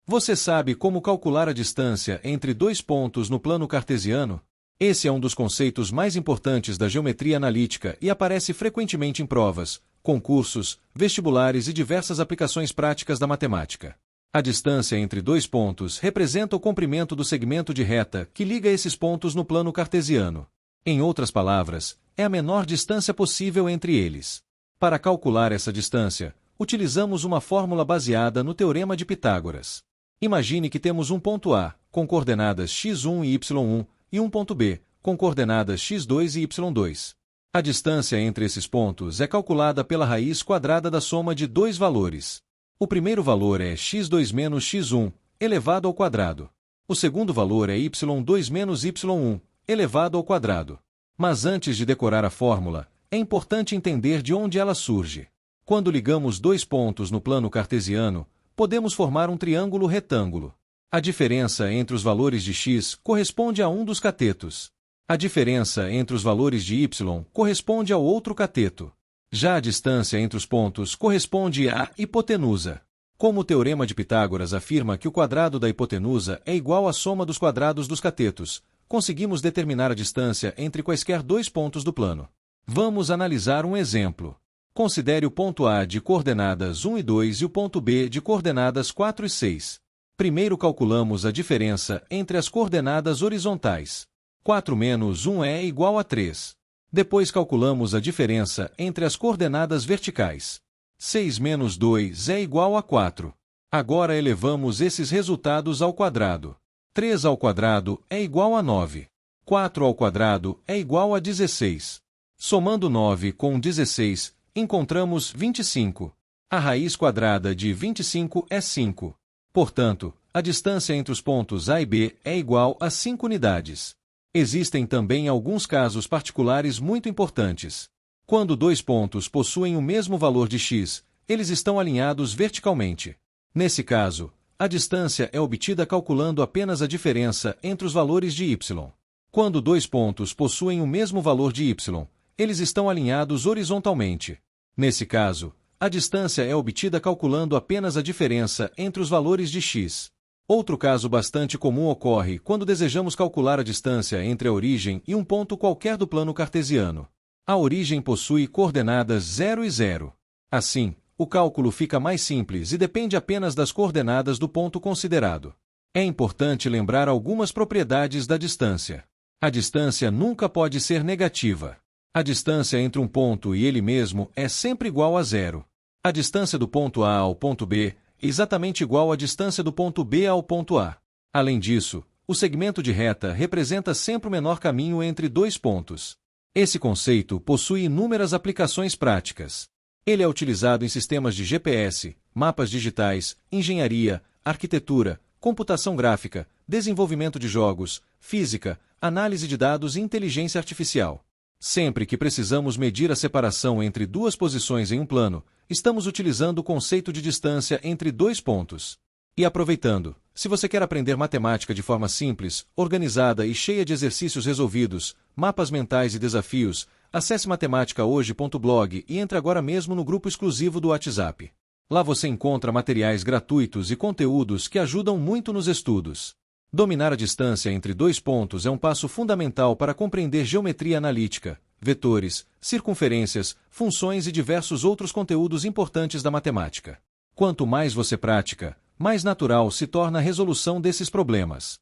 Você sabe como calcular a distância entre dois pontos no plano cartesiano? Esse é um dos conceitos mais importantes da geometria analítica e aparece frequentemente em provas, concursos, vestibulares e diversas aplicações práticas da matemática. A distância entre dois pontos representa o comprimento do segmento de reta que liga esses pontos no plano cartesiano. Em outras palavras, é a menor distância possível entre eles. Para calcular essa distância, utilizamos uma fórmula baseada no Teorema de Pitágoras. Imagine que temos um ponto A, com coordenadas x1 e y1, e um ponto B, com coordenadas x2 e y2. A distância entre esses pontos é calculada pela raiz quadrada da soma de dois valores. O primeiro valor é x2 menos x1, elevado ao quadrado. O segundo valor é y2 menos y1, elevado ao quadrado. Mas antes de decorar a fórmula, é importante entender de onde ela surge. Quando ligamos dois pontos no plano cartesiano, podemos formar um triângulo retângulo. A diferença entre os valores de x corresponde a um dos catetos. A diferença entre os valores de y corresponde ao outro cateto. Já a distância entre os pontos corresponde à hipotenusa. Como o Teorema de Pitágoras afirma que o quadrado da hipotenusa é igual à soma dos quadrados dos catetos, conseguimos determinar a distância entre quaisquer dois pontos do plano. Vamos analisar um exemplo. Considere o ponto A de coordenadas 1 e 2 e o ponto B de coordenadas 4 e 6. Primeiro calculamos a diferença entre as coordenadas horizontais. 4 menos 1 é igual a 3. Depois calculamos a diferença entre as coordenadas verticais. 6 menos 2 é igual a 4. Agora elevamos esses resultados ao quadrado. 3 ao quadrado é igual a 9. 4 ao quadrado é igual a 16. Somando 9 com 16, encontramos 25. A raiz quadrada de 25 é 5. Portanto, a distância entre os pontos A e B é igual a 5 unidades. Existem também alguns casos particulares muito importantes. Quando dois pontos possuem o mesmo valor de x, eles estão alinhados verticalmente. Nesse caso, a distância é obtida calculando apenas a diferença entre os valores de y. Quando dois pontos possuem o mesmo valor de y, eles estão alinhados horizontalmente. Nesse caso, a distância é obtida calculando apenas a diferença entre os valores de x. Outro caso bastante comum ocorre quando desejamos calcular a distância entre a origem e um ponto qualquer do plano cartesiano. A origem possui coordenadas 0 e 0. Assim, o cálculo fica mais simples e depende apenas das coordenadas do ponto considerado. É importante lembrar algumas propriedades da distância. A distância nunca pode ser negativa. A distância entre um ponto e ele mesmo é sempre igual a 0. A distância do ponto A ao ponto B é exatamente igual à distância do ponto B ao ponto A. Além disso, o segmento de reta representa sempre o menor caminho entre dois pontos. Esse conceito possui inúmeras aplicações práticas. Ele é utilizado em sistemas de GPS, mapas digitais, engenharia, arquitetura, computação gráfica, desenvolvimento de jogos, física, análise de dados e inteligência artificial. Sempre que precisamos medir a separação entre duas posições em um plano, estamos utilizando o conceito de distância entre dois pontos. E aproveitando, se você quer aprender matemática de forma simples, organizada e cheia de exercícios resolvidos, mapas mentais e desafios, acesse matematicahoje.blog e entre agora mesmo no grupo exclusivo do WhatsApp. Lá você encontra materiais gratuitos e conteúdos que ajudam muito nos estudos. Dominar a distância entre dois pontos é um passo fundamental para compreender geometria analítica, vetores, circunferências, funções e diversos outros conteúdos importantes da matemática. Quanto mais você pratica, mais natural se torna a resolução desses problemas.